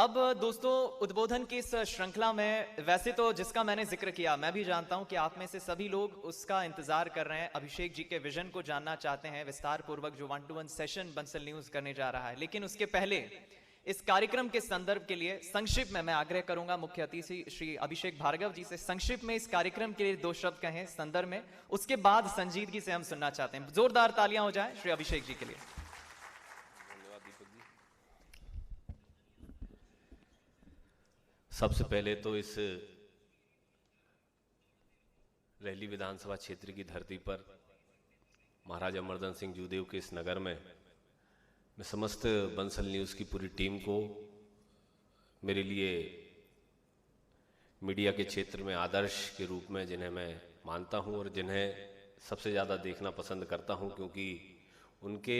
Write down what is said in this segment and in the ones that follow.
अब दोस्तों, उद्बोधन की इस श्रृंखला में वैसे तो जिसका मैंने जिक्र किया, मैं भी जानता हूं कि आप में से सभी लोग उसका इंतजार कर रहे हैं। अभिषेक जी के विजन को जानना चाहते हैं, विस्तार पूर्वक जो 1-to-1 सेशन बंसल न्यूज करने जा रहा है। लेकिन उसके पहले इस कार्यक्रम के संदर्भ के लिए संक्षिप्त में मैं आग्रह करूंगा मुख्य अतिथि श्री अभिषेक भार्गव जी से, संक्षिप्त में इस कार्यक्रम के लिए 2 शब्द कहें संदर्भ में। उसके बाद संजीदगी से हम सुनना चाहते हैं। जोरदार तालियां हो जाए श्री अभिषेक जी के लिए। सबसे पहले तो इस रैली विधानसभा क्षेत्र की धरती पर महाराजा अमरदन सिंह जूदेव के इस नगर में मैं समस्त बंसल न्यूज़ की पूरी टीम को, मेरे लिए मीडिया के क्षेत्र में आदर्श के रूप में जिन्हें मैं मानता हूं और जिन्हें सबसे ज़्यादा देखना पसंद करता हूं, क्योंकि उनके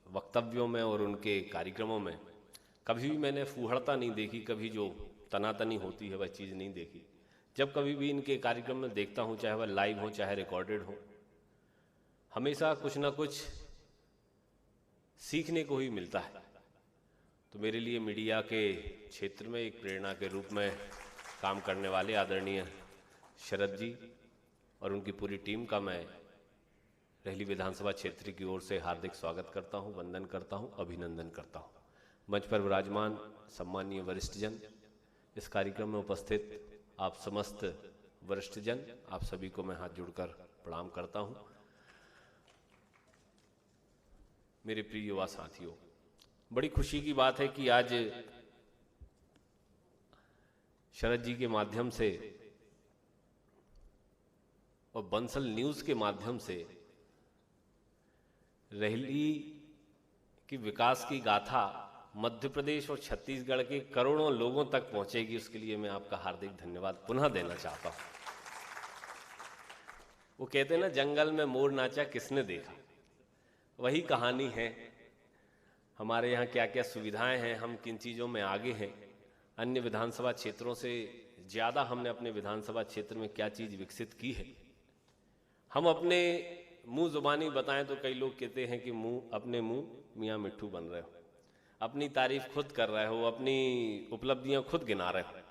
वक्तव्यों में और उनके कार्यक्रमों में कभी भी मैंने फूहड़ता नहीं देखी, कभी जो तनातनी होती है वह चीज़ नहीं देखी। जब कभी भी इनके कार्यक्रम में देखता हूँ, चाहे वह लाइव हो चाहे रिकॉर्डेड हो, हमेशा कुछ ना कुछ सीखने को ही मिलता है। तो मेरे लिए मीडिया के क्षेत्र में एक प्रेरणा के रूप में काम करने वाले आदरणीय शरद जी और उनकी पूरी टीम का मैं रैली विधानसभा क्षेत्र की ओर से हार्दिक स्वागत करता हूं, वंदन करता हूं, अभिनंदन करता हूं। मंच पर विराजमान सम्मानीय वरिष्ठजन, इस कार्यक्रम में उपस्थित आप समस्त वरिष्ठजन, आप सभी को मैं हाथ जोड़कर प्रणाम करता हूं। मेरे प्रिय युवा साथियों, बड़ी खुशी की बात है कि आज शरद जी के माध्यम से और बंसल न्यूज़ के माध्यम से रैली की विकास की गाथा मध्य प्रदेश और छत्तीसगढ़ के करोड़ों लोगों तक पहुंचेगी। उसके लिए मैं आपका हार्दिक धन्यवाद पुनः देना चाहता हूं। वो कहते हैं ना, जंगल में मोर नाचा किसने देखा, वही कहानी है। हमारे यहाँ क्या क्या सुविधाएं हैं, हम किन चीज़ों में आगे हैं, अन्य विधानसभा क्षेत्रों से ज़्यादा हमने अपने विधानसभा क्षेत्र में क्या चीज़ विकसित की है। हम अपने मुंह जुबानी बताएं तो कई लोग कहते हैं कि अपने मुंह मियाँ मिट्ठू बन रहे हो, अपनी तारीफ खुद कर रहे हो, अपनी उपलब्धियां खुद गिना रहे हो।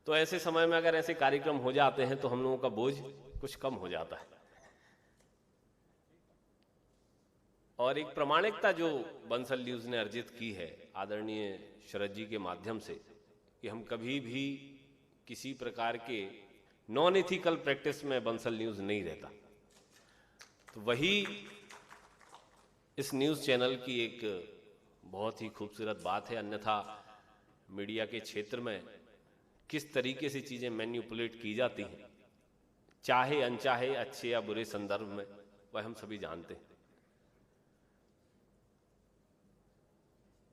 तो ऐसे समय में अगर ऐसे कार्यक्रम हो जाते हैं तो हम लोगों का बोझ कुछ कम हो जाता है। और एक प्रामाणिकता जो बंसल न्यूज़ ने अर्जित की है आदरणीय शरद जी के माध्यम से, कि हम कभी भी किसी प्रकार के नॉन एथिकल प्रैक्टिस में बंसल न्यूज़ नहीं रहता। तो वही इस न्यूज़ चैनल की एक बहुत ही खूबसूरत बात है। अन्यथा मीडिया के क्षेत्र में किस तरीके से चीज़ें मैन्युपुलेट की जाती हैं, चाहे अनचाहे, अच्छे या बुरे संदर्भ में, वह हम सभी जानते हैं।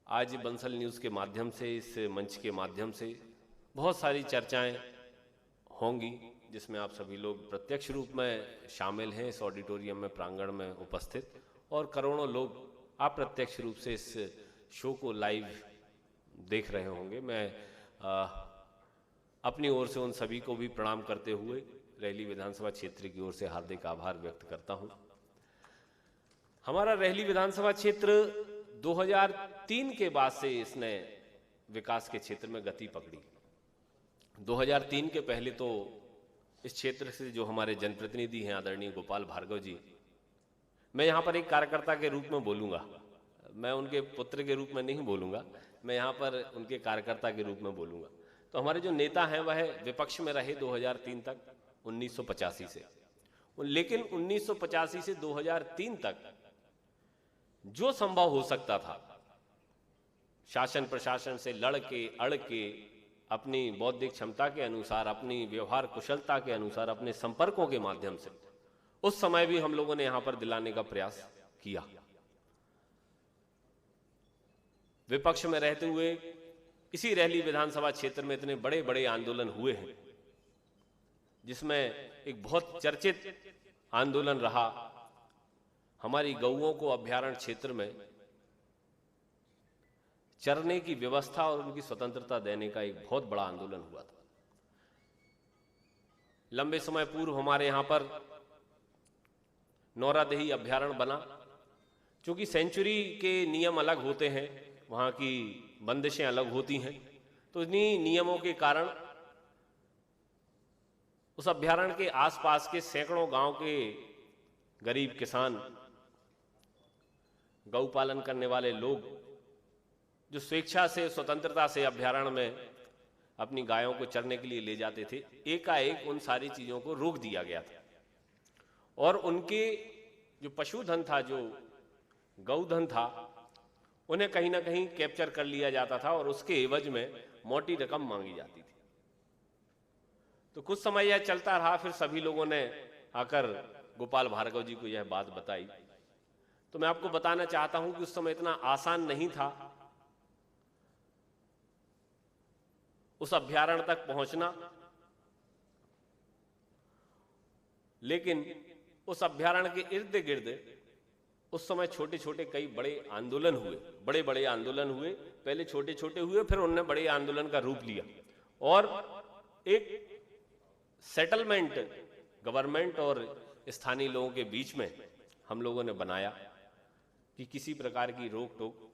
आज बंसल न्यूज़ के माध्यम से, इस मंच के माध्यम से बहुत सारी चर्चाएं होंगी जिसमें आप सभी लोग प्रत्यक्ष रूप में शामिल हैं, इस ऑडिटोरियम में, प्रांगण में उपस्थित, और करोड़ों लोग अप्रत्यक्ष रूप से इस शो को लाइव देख रहे होंगे। मैं अपनी ओर से उन सभी को भी प्रणाम करते हुए रैली विधानसभा क्षेत्र की ओर से हार्दिक आभार व्यक्त करता हूं। हमारा रैली विधानसभा क्षेत्र 2003 के बाद से इसने विकास के क्षेत्र में गति पकड़ी। 2003 के पहले तो इस क्षेत्र से जो हमारे जनप्रतिनिधि हैं आदरणीय गोपाल भार्गव जी, मैं यहाँ पर एक कार्यकर्ता के रूप में बोलूँगा, मैं उनके पुत्र के रूप में नहीं बोलूँगा, मैं यहाँ पर उनके कार्यकर्ता के रूप में बोलूँगा। तो हमारे जो नेता हैं वह विपक्ष में रहे 2003 तक, 1985 से। लेकिन 1985 से 2003 तक जो संभव हो सकता था, शासन प्रशासन से लड़ के अड़ के, अपनी बौद्धिक क्षमता के अनुसार, अपनी व्यवहार कुशलता के अनुसार, अपने संपर्कों के माध्यम से उस समय भी हम लोगों ने यहां पर दिलाने का प्रयास किया। विपक्ष में रहते हुए इसी रैली विधानसभा क्षेत्र में इतने बड़े बड़े आंदोलन हुए हैं, जिसमें एक बहुत चर्चित आंदोलन रहा हमारी गौओं को अभ्यारण्य क्षेत्र में चरने की व्यवस्था और उनकी स्वतंत्रता देने का एक बहुत बड़ा आंदोलन हुआ था। लंबे समय पूर्व हमारे यहां पर नौरादेही अभ्यारण्य बना, चूंकि सेंचुरी के नियम अलग होते हैं, वहाँ की बंदिशें अलग होती हैं। तो इन्हीं नियमों के कारण उस अभ्यारण्य के आसपास के सैकड़ों गांव के गरीब किसान, गौ पालन करने वाले लोग जो स्वेच्छा से, स्वतंत्रता से अभ्यारण्य में अपनी गायों को चरने के लिए ले जाते थे, एकाएक उन सारी चीजों को रोक दिया गया था और उनके जो पशुधन था, जो गौधन था, उन्हें कहीं ना कहीं कैप्चर कर लिया जाता था और उसके एवज में मोटी रकम मांगी जाती थी। तो कुछ समय यह चलता रहा, फिर सभी लोगों ने आकर गोपाल भार्गव जी को यह बात बताई। तो मैं आपको बताना चाहता हूं कि उस समय इतना आसान नहीं था उस अभ्यारण्य तक पहुंचना, लेकिन उस अभ्यारण्य के इर्द गिर्द उस समय छोटे छोटे कई बड़े आंदोलन हुए, बड़े बड़े आंदोलन हुए। पहले छोटे छोटे हुए, फिर उन्होंने बड़े आंदोलन का रूप लिया और एक सेटलमेंट गवर्नमेंट और स्थानीय लोगों के बीच में हम लोगों ने बनाया कि किसी प्रकार की रोक टोक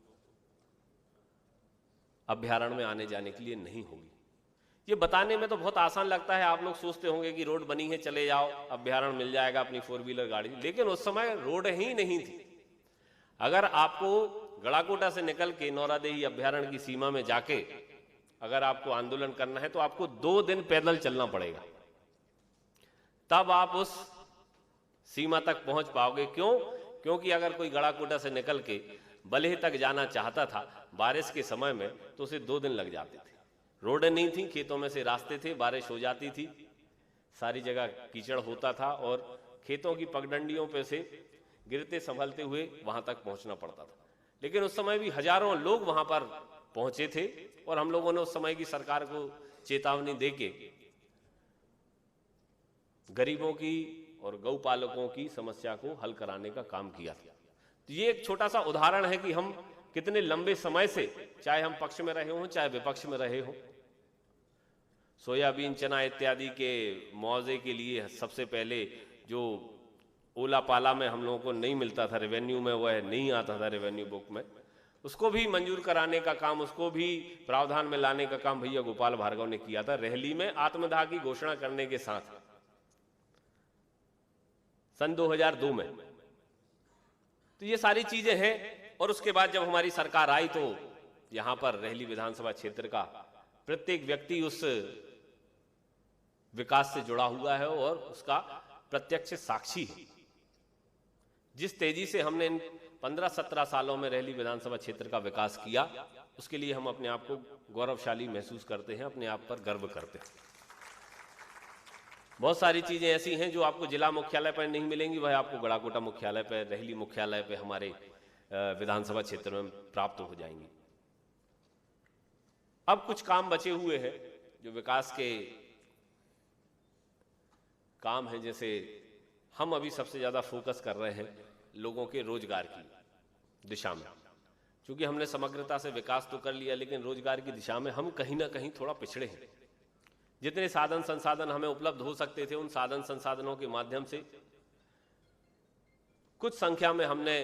अभ्यारण्य में आने जाने के लिए नहीं होगी। ये बताने में तो बहुत आसान लगता है, आप लोग सोचते होंगे कि रोड बनी है, चले जाओ, अभ्यारण्य मिल जाएगा, अपनी 4 व्हीलर गाड़ी, लेकिन उस समय रोड ही नहीं थी। अगर आपको गड़ाकोटा से निकल के नौरादेही अभ्यारण्य की सीमा में जाके अगर आपको आंदोलन करना है तो आपको 2 दिन पैदल चलना पड़ेगा, तब आप उस सीमा तक पहुंच पाओगे। क्यों? क्योंकि अगर कोई गड़ाकोटा से निकल के बलेह तक जाना चाहता था बारिश के समय में तो उसे 2 दिन लग जाते थे। रोडें नहीं थी, खेतों में से रास्ते थे, बारिश हो जाती थी, सारी जगह कीचड़ होता था और खेतों की पगडंडियों पे से गिरते संभलते हुए वहां तक पहुंचना पड़ता था। लेकिन उस समय भी हजारों लोग वहां पर पहुंचे थे और हम लोगों ने उस समय की सरकार को चेतावनी देके गरीबों की और गौपालकों की समस्या को हल कराने का काम किया था। तो ये एक छोटा सा उदाहरण है कि हम कितने लंबे समय से, चाहे हम पक्ष में रहे हों चाहे विपक्ष में रहे हों, सोयाबीन, चना इत्यादि के मुआवजे के लिए सबसे पहले जो ओला पाला में हम लोगों को नहीं मिलता था, रेवेन्यू में वह नहीं आता था, रेवेन्यू बुक में, उसको भी मंजूर कराने का काम, उसको भी प्रावधान में लाने का काम भैया गोपाल भार्गव ने किया था। रेहली में आत्मदाह की घोषणा करने के साथ सन 2002 में। तो ये सारी चीजें हैं और उसके बाद जब हमारी सरकार आई तो यहां पर रेहली विधानसभा क्षेत्र का प्रत्येक व्यक्ति उस विकास से जुड़ा हुआ है और उसका प्रत्यक्ष साक्षी है। जिस तेजी से हमने इन 15-17 सालों में रेहली विधानसभा क्षेत्र का विकास किया, उसके लिए हम अपने आप को गौरवशाली महसूस करते हैं, अपने आप पर गर्व करते हैं। बहुत सारी चीजें ऐसी हैं जो आपको जिला मुख्यालय पर नहीं मिलेंगी, वह आपको गड़ाकोटा मुख्यालय पर, रेहली मुख्यालय पर, हमारे विधानसभा क्षेत्र में प्राप्त हो जाएंगी। अब कुछ काम बचे हुए हैं जो विकास के काम हैं, जैसे हम अभी सबसे ज्यादा फोकस कर रहे हैं लोगों के रोजगार की दिशा में। क्योंकि हमने समग्रता से विकास तो कर लिया, लेकिन रोजगार की दिशा में हम कहीं ना कहीं थोड़ा पिछड़े हैं। जितने साधन संसाधन हमें उपलब्ध हो सकते थे, उन साधन संसाधनों के माध्यम से कुछ संख्या में हमने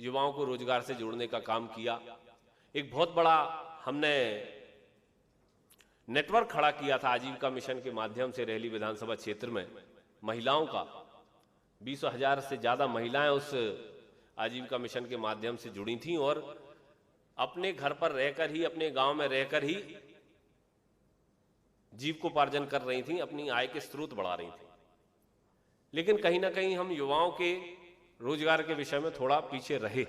युवाओं को रोजगार से जोड़ने का काम किया। एक बहुत बड़ा हमने नेटवर्क खड़ा किया था आजीविका मिशन के माध्यम से रेहली विधानसभा क्षेत्र में। महिलाओं का 20,000 से ज्यादा महिलाएं उस आजीविका मिशन के माध्यम से जुड़ी थीं और अपने घर पर रहकर ही, अपने गांव में रहकर ही जीविकोपार्जन कर रही थीं, अपनी आय के स्रोत बढ़ा रही थीं। लेकिन कहीं ना कहीं हम युवाओं के रोजगार के विषय में थोड़ा पीछे रहे।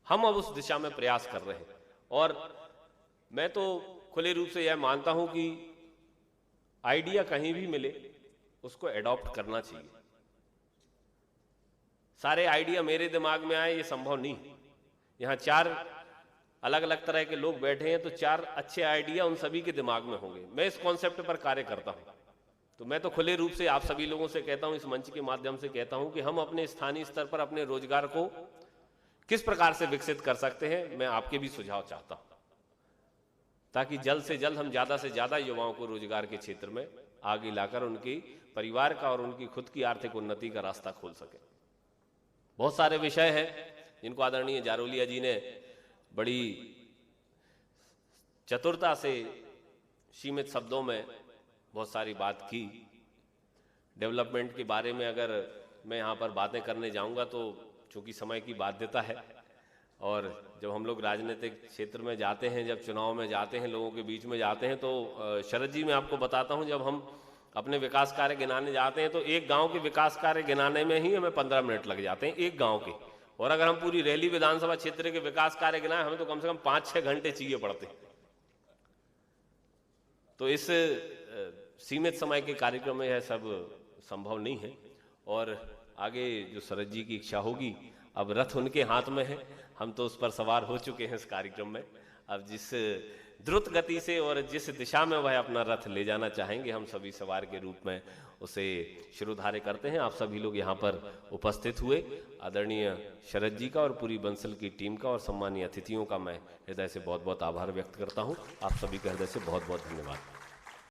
हम अब उस दिशा में प्रयास कर रहे हैं और मैं तो खुले रूप से यह मानता हूं कि आइडिया कहीं भी मिले उसको एडॉप्ट करना चाहिए। सारे आइडिया मेरे दिमाग में आए ये संभव नहीं। यहां 4 अलग अलग तरह के लोग बैठे हैं तो 4 अच्छे आइडिया उन सभी के दिमाग में होंगे। मैं इस कॉन्सेप्ट पर कार्य करता हूं। तो मैं तो खुले रूप से आप सभी लोगों से कहता हूं, इस मंच के माध्यम से कहता हूं कि हम अपने स्थानीय स्तर पर अपने रोजगार को किस प्रकार से विकसित कर सकते हैं, मैं आपके भी सुझाव चाहता हूं, ताकि जल्द से जल्द हम ज्यादा से ज्यादा युवाओं को रोजगार के क्षेत्र में आगे लाकर उनकी परिवार का और उनकी खुद की आर्थिक उन्नति का रास्ता खोल सके। बहुत सारे विषय हैं जिनको आदरणीय जारोलिया जी ने बड़ी चतुरता से सीमित शब्दों में बहुत सारी बात की। डेवलपमेंट के बारे में अगर मैं यहाँ पर बातें करने जाऊँगा तो चूँकि समय की बाध्यता है, और जब हम लोग राजनीतिक क्षेत्र में जाते हैं, जब चुनाव में जाते हैं, लोगों के बीच में जाते हैं, तो शरद जी मैं आपको बताता हूँ, जब हम अपने विकास कार्य गिनाने जाते हैं तो एक गांव के विकास कार्य गिनाने में ही हमें 15 मिनट लग जाते हैं, एक गांव के। और अगर हम पूरी रैली विधानसभा क्षेत्र के विकास कार्य गिनाएं, हमें तो कम से कम 5-6 घंटे चाहिए पड़ते हैं। तो इस सीमित समय के कार्यक्रम में यह सब संभव नहीं है। और आगे जो शरद जी की इच्छा होगी, अब रथ उनके हाथ में है, हम तो उस पर सवार हो चुके हैं इस कार्यक्रम में। अब जिस द्रुत गति से और जिस दिशा में वह अपना रथ ले जाना चाहेंगे, हम सभी सवार के रूप में उसे शिरोधार्य करते हैं। आप सभी लोग यहाँ पर उपस्थित हुए, आदरणीय शरद जी का और पूरी बंसल की टीम का और सम्मानीय अतिथियों का मैं हृदय से बहुत बहुत आभार व्यक्त करता हूँ। आप सभी का हृदय से बहुत बहुत धन्यवाद।